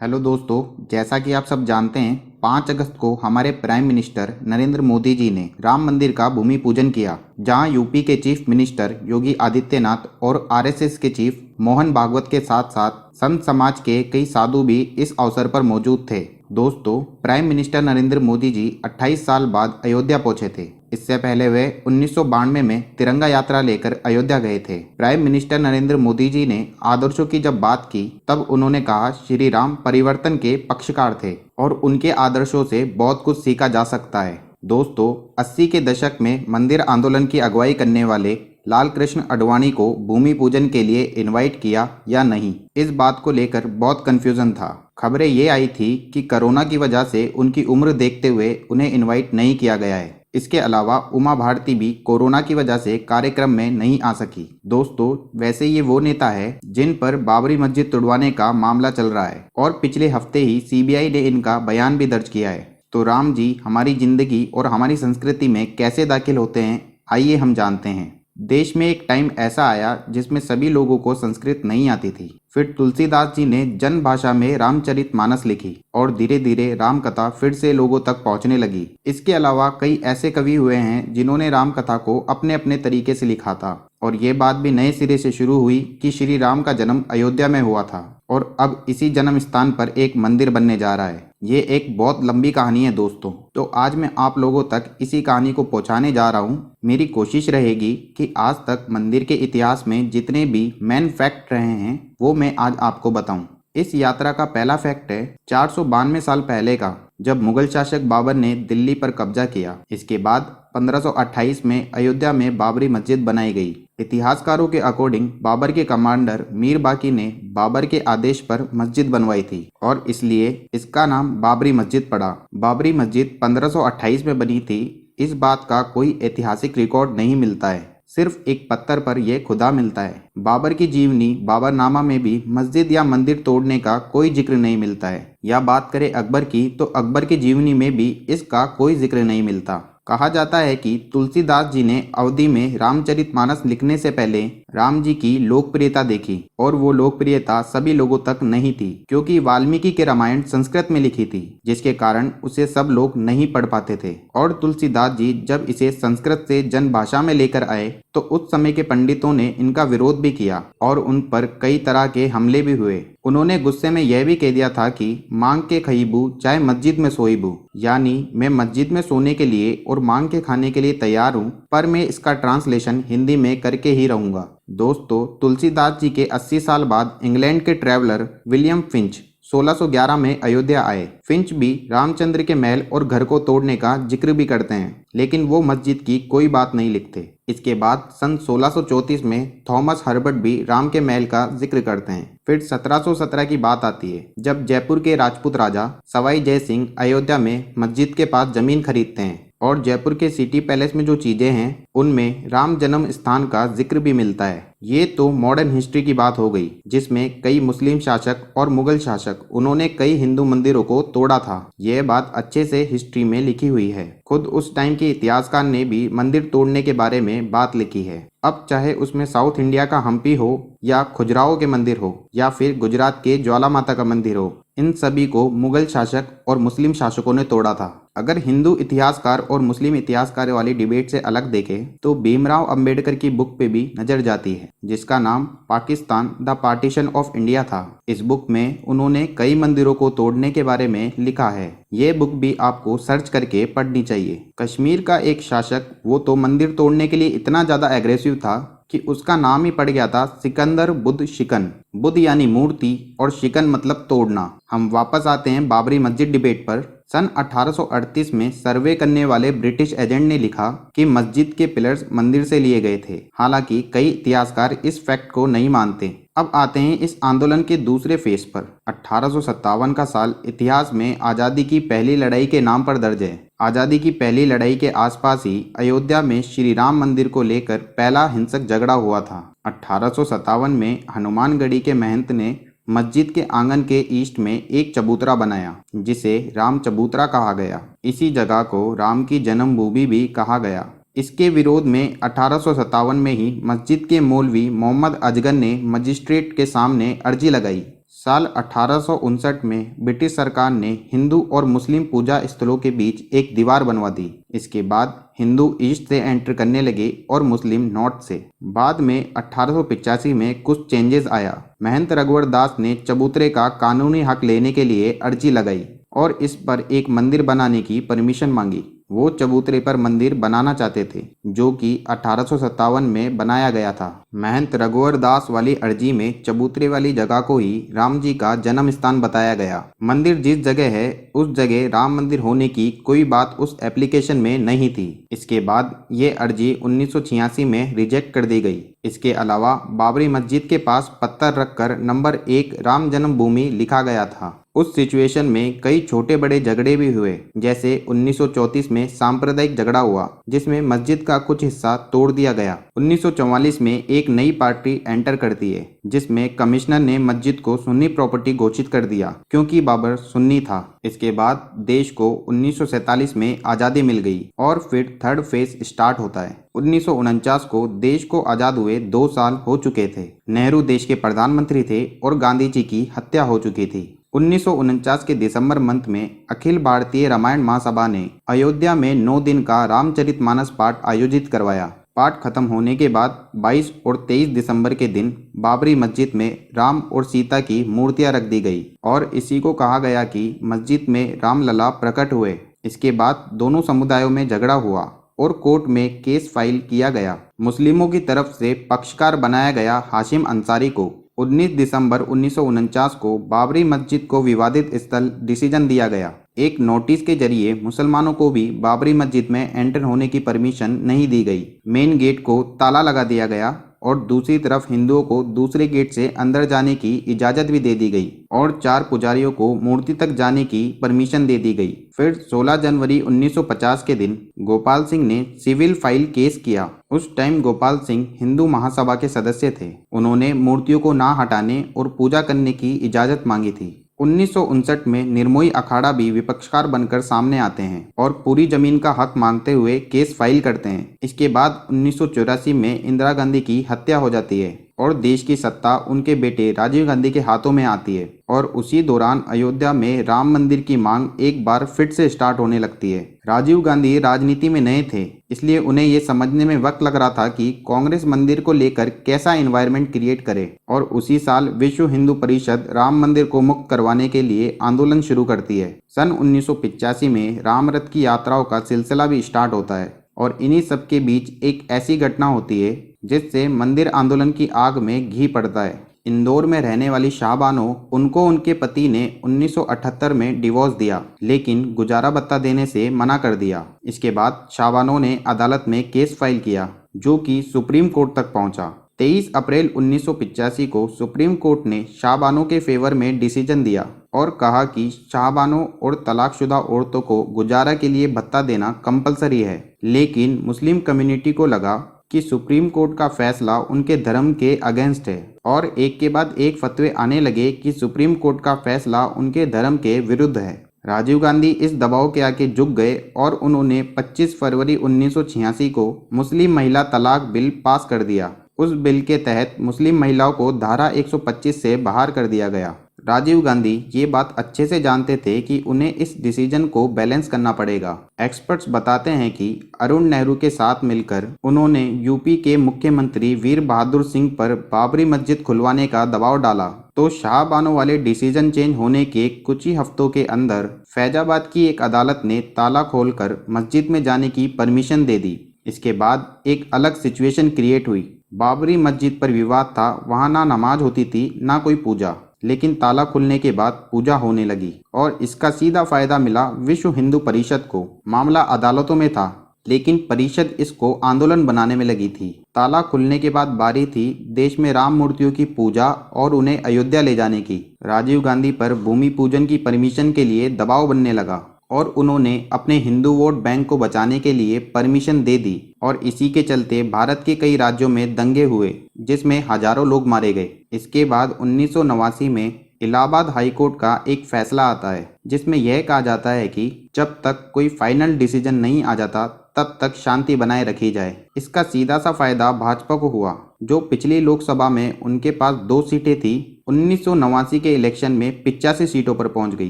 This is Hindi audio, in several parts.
हेलो दोस्तों, जैसा कि आप सब जानते हैं 5 अगस्त को हमारे प्राइम मिनिस्टर नरेंद्र मोदी जी ने राम मंदिर का भूमि पूजन किया, जहां यूपी के चीफ मिनिस्टर योगी आदित्यनाथ और आरएसएस के चीफ मोहन भागवत के साथ साथ संत समाज के कई साधु भी इस अवसर पर मौजूद थे। दोस्तों, प्राइम मिनिस्टर नरेंद्र मोदी जी 28 साल बाद अयोध्या पहुंचे थे। इससे पहले वे 1992 में तिरंगा यात्रा लेकर अयोध्या गए थे। प्राइम मिनिस्टर नरेंद्र मोदी जी ने आदर्शों की जब बात की तब उन्होंने कहा श्री राम परिवर्तन के पक्षकार थे और उनके आदर्शों से बहुत कुछ सीखा जा सकता है। दोस्तों, 80 के दशक में मंदिर आंदोलन की अगुवाई करने वाले लाल कृष्ण आडवाणी को भूमि पूजन के लिए इनवाइट किया या नहीं, इस बात को लेकर बहुत कंफ्यूजन था। खबरें ये आई थी कि कोरोना की वजह से उनकी उम्र देखते हुए उन्हें इनवाइट नहीं किया गया है। इसके अलावा उमा भारती भी कोरोना की वजह से कार्यक्रम में नहीं आ सकी। दोस्तों, वैसे ये वो नेता है जिन पर बाबरी मस्जिद तुड़वाने का मामला चल रहा है और पिछले हफ्ते ही सीबीआई ने इनका बयान भी दर्ज किया है। तो राम जी हमारी जिंदगी और हमारी संस्कृति में कैसे दाखिल होते हैं, आइए हम जानते हैं। देश में एक टाइम ऐसा आया जिसमें सभी लोगों को संस्कृत नहीं आती थी। फिर तुलसीदास जी ने जन भाषा में रामचरितमानस लिखी और धीरे धीरे राम कथा फिर से लोगों तक पहुंचने लगी। इसके अलावा कई ऐसे कवि हुए हैं जिन्होंने राम कथा को अपने अपने तरीके से लिखा था और ये बात भी नए सिरे से शुरू हुई कि श्री राम का जन्म अयोध्या में हुआ था और अब इसी जन्म स्थान पर एक मंदिर बनने जा रहा है। ये एक बहुत लंबी कहानी है दोस्तों, तो आज मैं आप लोगों तक इसी कहानी को पहुंचाने जा रहा हूं। मेरी कोशिश रहेगी कि आज तक मंदिर के इतिहास में जितने भी मेन फैक्ट रहे हैं वो मैं आज आपको बताऊं। इस यात्रा का पहला फैक्ट है 492 साल पहले का, जब मुगल शासक बाबर ने दिल्ली पर कब्जा किया। इसके बाद 1528 में अयोध्या में बाबरी मस्जिद बनाई गई। इतिहासकारों के अकॉर्डिंग बाबर के कमांडर मीर बाकी ने बाबर के आदेश पर मस्जिद बनवाई थी और इसलिए इसका नाम बाबरी मस्जिद पड़ा। बाबरी मस्जिद 1528 में बनी थी। इस बात का कोई ऐतिहासिक रिकॉर्ड नहीं मिलता है, सिर्फ एक पत्थर पर यह खुदा मिलता है। बाबर की जीवनी बाबरनामा में भी मस्जिद या मंदिर तोड़ने का कोई जिक्र नहीं मिलता है। या बात करें अकबर की, तो अकबर की जीवनी में भी इसका कोई जिक्र नहीं मिलता। कहा जाता है कि तुलसीदास जी ने अवधि में रामचरितमानस लिखने से पहले राम जी की लोकप्रियता देखी और वो लोकप्रियता सभी लोगों तक नहीं थी, क्योंकि वाल्मीकि के रामायण संस्कृत में लिखी थी, जिसके कारण उसे सब लोग नहीं पढ़ पाते थे। और तुलसीदास जी जब इसे संस्कृत से जन भाषा में लेकर आए तो उस समय के पंडितों ने इनका विरोध भी किया और उन पर कई तरह के हमले भी हुए। उन्होंने गुस्से में यह भी कह दिया था कि मांग के खईबू चाहे मस्जिद में सोईबू, यानी मैं मस्जिद में सोने के लिए और मांग के खाने के लिए तैयार हूँ, पर मैं इसका ट्रांसलेशन हिंदी में करके ही रहूंगा। दोस्तों, तुलसीदास जी के 80 साल बाद इंग्लैंड के ट्रैवलर विलियम फिंच 1611 में अयोध्या आए। फिंच भी रामचंद्र के महल और घर को तोड़ने का जिक्र भी करते हैं, लेकिन वो मस्जिद की कोई बात नहीं लिखते। इसके बाद सन 1634 में थॉमस हर्बर्ट भी राम के महल का जिक्र करते हैं। फिर 1717 की बात आती है, जब जयपुर के राजपूत राजा सवाई जय सिंह अयोध्या में मस्जिद के पास जमीन खरीदते हैं और जयपुर के सिटी पैलेस में जो चीजें हैं उनमें राम जन्म स्थान का जिक्र भी मिलता है। ये तो मॉडर्न हिस्ट्री की बात हो गई, जिसमें कई मुस्लिम शासक और मुगल शासक उन्होंने कई हिंदू मंदिरों को तोड़ा था। यह बात अच्छे से हिस्ट्री में लिखी हुई है। खुद उस टाइम के इतिहासकार ने भी मंदिर तोड़ने के बारे में बात लिखी है। अब चाहे उसमें साउथ इंडिया का हम्पी हो या खुजराहो के मंदिर हो या फिर गुजरात के ज्वाला माता का मंदिर हो, इन सभी को मुगल शासक और मुस्लिम शासकों ने तोड़ा था। अगर हिंदू इतिहासकार और मुस्लिम इतिहासकार वाली डिबेट से अलग देखें तो भीमराव अंबेडकर की बुक पे भी नजर जाती है, जिसका नाम Pakistan the partition of India था। इस बुक में उन्होंने कई मंदिरों को तोड़ने के बारे में लिखा है। ये बुक भी आपको सर्च करके पढ़नी चाहिए। कश्मीर का एक शासक, वो तो मंदिर तोड़ने के लिए इतना ज्यादा एग्रेसिव था कि उसका नाम ही पड़ गया था सिकंदर बुद्ध शिकन। बुद्ध यानी मूर्ति और शिकन मतलब तोड़ना। हम वापस आते हैं बाबरी मस्जिद डिबेट पर। सन 1838 में सर्वे करने वाले ब्रिटिश एजेंट ने लिखा कि मस्जिद के पिलर्स मंदिर से लिए गए थे। हालांकि कई इतिहासकार इस फैक्ट को नहीं मानते। अब आते हैं इस आंदोलन के दूसरे फेज पर। 1857 का साल इतिहास में आज़ादी की पहली लड़ाई के नाम पर दर्ज है। आज़ादी की पहली लड़ाई के आसपास ही अयोध्या में श्री राम मंदिर को लेकर पहला हिंसक झगड़ा हुआ था। 1857 में हनुमानगढ़ी के महंत ने मस्जिद के आंगन के ईस्ट में एक चबूतरा बनाया, जिसे राम चबूतरा कहा गया। इसी जगह को राम की जन्मभूमि भी कहा गया। इसके विरोध में 1857 में ही मस्जिद के मौलवी मोहम्मद अजगर ने मजिस्ट्रेट के सामने अर्जी लगाई साल 1859 में ब्रिटिश सरकार ने हिंदू और मुस्लिम पूजा स्थलों के बीच एक दीवार बनवा दी। इसके बाद हिंदू ईस्ट से एंटर करने लगे और मुस्लिम नॉर्थ से। बाद में 1885 में कुछ चेंजेस आया। महंत रघुवर दास ने चबूतरे का कानूनी हक लेने के लिए अर्जी लगाई और इस पर एक मंदिर बनाने की परमिशन मांगी। वो चबूतरे पर मंदिर बनाना चाहते थे, जो कि 1857 में बनाया गया था। महंत रघुवर दास वाली अर्जी में चबूतरे वाली जगह को ही राम जी का जन्म स्थान बताया गया। मंदिर जिस जगह है उस जगह राम मंदिर होने की कोई बात उस एप्लीकेशन में नहीं थी। इसके बाद ये अर्जी 1986 में रिजेक्ट कर दी गई। इसके अलावा बाबरी मस्जिद के पास पत्थर रखकर नंबर 1 राम जन्मभूमि लिखा गया था। उस सिचुएशन में कई छोटे बड़े झगड़े भी हुए, जैसे 1934 में सांप्रदायिक झगड़ा हुआ जिसमें मस्जिद का कुछ हिस्सा तोड़ दिया गया। 1944 में एक नई पार्टी एंटर करती है जिसमें कमिश्नर ने मस्जिद को सुन्नी प्रॉपर्टी घोषित कर दिया क्योंकि बाबर सुन्नी था। इसके बाद देश को 1947 में आज़ादी मिल गई और फिर थर्ड फेज स्टार्ट होता है। 1949 को देश को आज़ाद हुए 2 साल हो चुके थे। नेहरू देश के प्रधानमंत्री थे और गांधी जी की हत्या हो चुकी थी। 1949 के दिसंबर मंथ में अखिल भारतीय रामायण महासभा ने अयोध्या में 9 दिन का रामचरितमानस पाठ आयोजित करवाया। पाठ खत्म होने के बाद 22 और 23 दिसंबर के दिन बाबरी मस्जिद में राम और सीता की मूर्तियां रख दी गई और इसी को कहा गया कि मस्जिद में रामलला प्रकट हुए। इसके बाद दोनों समुदायों में झगड़ा हुआ और कोर्ट में केस फाइल किया गया। मुस्लिमों की तरफ से पक्षकार बनाया गया हाशिम अंसारी को 19 दिसंबर 1949 को बाबरी मस्जिद को विवादित स्थल डिसीजन दिया गया। एक नोटिस के जरिए मुसलमानों को भी बाबरी मस्जिद में एंटर होने की परमिशन नहीं दी गई। मेन गेट को ताला लगा दिया गया और दूसरी तरफ हिंदुओं को दूसरे गेट से अंदर जाने की इजाज़त भी दे दी गई और 4 पुजारियों को मूर्ति तक जाने की परमिशन दे दी गई। फिर 16 जनवरी 1950 के दिन गोपाल सिंह ने सिविल फाइल केस किया। उस टाइम गोपाल सिंह हिंदू महासभा के सदस्य थे। उन्होंने मूर्तियों को ना हटाने और पूजा करने की इजाज़त मांगी थी। 1959 में निर्मोही अखाड़ा भी विपक्षकार बनकर सामने आते हैं और पूरी जमीन का हक मांगते हुए केस फाइल करते हैं। इसके बाद 1984 में इंदिरा गांधी की हत्या हो जाती है और देश की सत्ता उनके बेटे राजीव गांधी के हाथों में आती है और उसी दौरान अयोध्या में राम मंदिर की मांग एक बार फिर से स्टार्ट होने लगती है। राजीव गांधी राजनीति में नए थे, इसलिए उन्हें ये समझने में वक्त लग रहा था कि कांग्रेस मंदिर को लेकर कैसा एनवायरनमेंट क्रिएट करे और उसी साल विश्व हिंदू परिषद राम मंदिर को मुक्त करवाने के लिए आंदोलन शुरू करती है। सन 1985 में राम रथ की यात्राओं का सिलसिला भी स्टार्ट होता है और इन्हीं सब के बीच एक ऐसी घटना होती है जिससे मंदिर आंदोलन की आग में घी पड़ता है। इंदौर में रहने वाली शाहबानो, उनको उनके पति ने 1978 में डिवोर्स दिया, लेकिन गुजारा भत्ता देने से मना कर दिया। इसके बाद शाहबानो ने अदालत में केस फाइल किया जो कि सुप्रीम कोर्ट तक पहुंचा। 23 अप्रैल 1985 को सुप्रीम कोर्ट ने शाहबानो के फेवर में डिसीजन दिया और कहा कि शाहबानो और तलाकशुदा औरतों को गुजारा के लिए भत्ता देना कंपलसरी है। लेकिन मुस्लिम कम्युनिटी को लगा कि सुप्रीम कोर्ट का फैसला उनके धर्म के अगेंस्ट है और एक के बाद एक फतवे आने लगे कि सुप्रीम कोर्ट का फैसला उनके धर्म के विरुद्ध है। राजीव गांधी इस दबाव के आगे झुक गए और उन्होंने 25 फरवरी 1986 को मुस्लिम महिला तलाक बिल पास कर दिया। उस बिल के तहत मुस्लिम महिलाओं को धारा 125 से बाहर कर दिया गया। राजीव गांधी ये बात अच्छे से जानते थे कि उन्हें इस डिसीजन को बैलेंस करना पड़ेगा। एक्सपर्ट्स बताते हैं कि अरुण नेहरू के साथ मिलकर उन्होंने यूपी के मुख्यमंत्री वीर बहादुर सिंह पर बाबरी मस्जिद खुलवाने का दबाव डाला, तो शाहबानो वाले डिसीजन चेंज होने के कुछ ही हफ्तों के अंदर फैजाबाद की एक अदालत ने ताला खोलकर मस्जिद में जाने की परमिशन दे दी। इसके बाद एक अलग सिचुएशन क्रिएट हुई। बाबरी मस्जिद पर विवाद था, वहाँ ना नमाज होती थी ना कोई पूजा, लेकिन ताला खुलने के बाद पूजा होने लगी और इसका सीधा फायदा मिला विश्व हिंदू परिषद को। मामला अदालतों में था, लेकिन परिषद इसको आंदोलन बनाने में लगी थी। ताला खुलने के बाद बारी थी देश में राम मूर्तियों की पूजा और उन्हें अयोध्या ले जाने की। राजीव गांधी पर भूमि पूजन की परमिशन के लिए दबाव बनने लगा और उन्होंने अपने हिंदू वोट बैंक को बचाने के लिए परमिशन दे दी और इसी के चलते भारत के कई राज्यों में दंगे हुए जिसमें हजारों लोग मारे गए। इसके बाद 1989 में इलाहाबाद हाई कोर्ट का एक फैसला आता है जिसमें यह कहा जाता है कि जब तक कोई फाइनल डिसीजन नहीं आ जाता तब तक शांति बनाए रखी जाए। इसका सीधा सा फायदा भाजपा को हुआ, जो पिछली लोकसभा में उनके पास 2 सीटें थी 1989 के इलेक्शन में 85 सीटों पर पहुंच गई।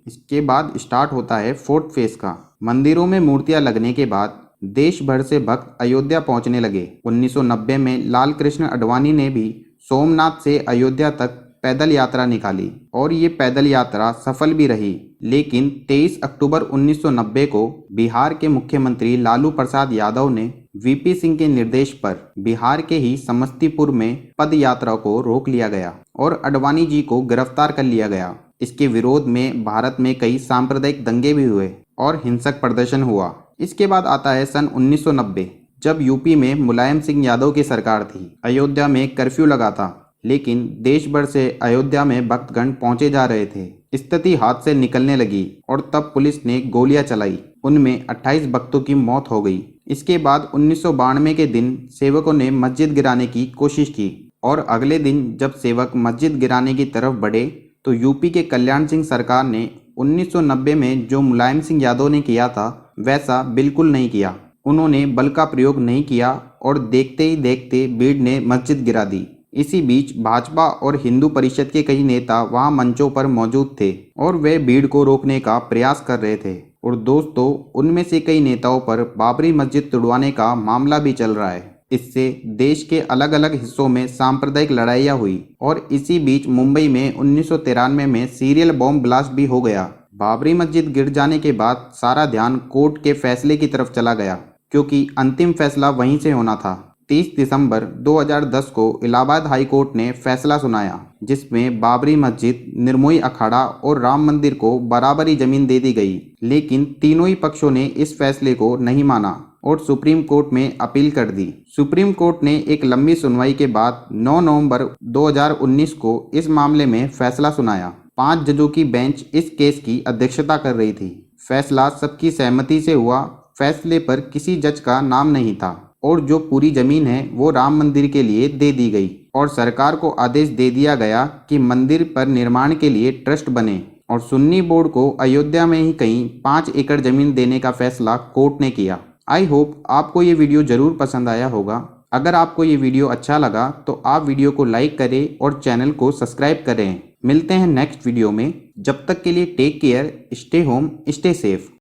इसके बाद स्टार्ट होता है फोर्थ फेज का। मंदिरों में मूर्तियां लगने के बाद देश भर से भक्त अयोध्या पहुंचने लगे। 1990 में लाल कृष्ण आडवाणी ने भी सोमनाथ से अयोध्या तक पैदल यात्रा निकाली और ये पैदल यात्रा सफल भी रही। लेकिन 23 अक्टूबर 1990 को बिहार के मुख्यमंत्री लालू प्रसाद यादव ने वीपी सिंह के निर्देश पर बिहार के ही समस्तीपुर में पद यात्रा को रोक लिया गया और आडवाणी जी को गिरफ्तार कर लिया गया। इसके विरोध में भारत में कई सांप्रदायिक दंगे भी हुए और हिंसक प्रदर्शन हुआ। इसके बाद आता है सन 1990, जब यूपी में मुलायम सिंह यादव की सरकार थी। अयोध्या में कर्फ्यू लगा था, लेकिन देश भर से अयोध्या में भक्तगण पहुंचे जा रहे थे। स्थिति हाथ से निकलने लगी और तब पुलिस ने गोलियां चलाई। उनमें 28 भक्तों की मौत हो गई। इसके बाद 1992 के दिन सेवकों ने मस्जिद गिराने की कोशिश की और अगले दिन जब सेवक मस्जिद गिराने की तरफ बढ़े तो यूपी के कल्याण सिंह सरकार ने 1990 में जो मुलायम सिंह यादव ने किया था वैसा बिल्कुल नहीं किया। उन्होंने बल का प्रयोग नहीं किया और देखते ही देखते भीड़ ने मस्जिद गिरा दी। इसी बीच भाजपा और हिंदू परिषद के कई नेता वहां मंचों पर मौजूद थे और वे भीड़ को रोकने का प्रयास कर रहे थे। और दोस्तों, उनमें से कई नेताओं पर बाबरी मस्जिद तुड़वाने का मामला भी चल रहा है। इससे देश के अलग अलग हिस्सों में सांप्रदायिक लड़ाइयाँ हुई और इसी बीच मुंबई में 1993 में सीरियल बॉम्ब ब्लास्ट भी हो गया। बाबरी मस्जिद गिर जाने के बाद सारा ध्यान कोर्ट के फैसले की तरफ चला गया, क्योंकि अंतिम फैसला वहीं से होना था। 30 दिसंबर 2010 को इलाहाबाद हाई कोर्ट ने फैसला सुनाया, जिसमें बाबरी मस्जिद, निर्मोही अखाड़ा और राम मंदिर को बराबरी जमीन दे दी गई। लेकिन तीनों ही पक्षों ने इस फैसले को नहीं माना और सुप्रीम कोर्ट में अपील कर दी। सुप्रीम कोर्ट ने एक लंबी सुनवाई के बाद 9 नवंबर 2019 को इस मामले में फैसला सुनाया। 5 जजों की बेंच इस केस की अध्यक्षता कर रही थी। फैसला सबकी सहमति से हुआ। फैसले पर किसी जज का नाम नहीं था और जो पूरी जमीन है वो राम मंदिर के लिए दे दी गई और सरकार को आदेश दे दिया गया कि मंदिर पर निर्माण के लिए ट्रस्ट बने। और सुन्नी बोर्ड को अयोध्या में ही कहीं 5 एकड़ जमीन देने का फैसला कोर्ट ने किया। आई होप आपको ये वीडियो जरूर पसंद आया होगा। अगर आपको ये वीडियो अच्छा लगा तो आप वीडियो को लाइक करें और चैनल को सब्सक्राइब करें। मिलते हैं नेक्स्ट वीडियो में। जब तक के लिए take care, stay home, stay safe.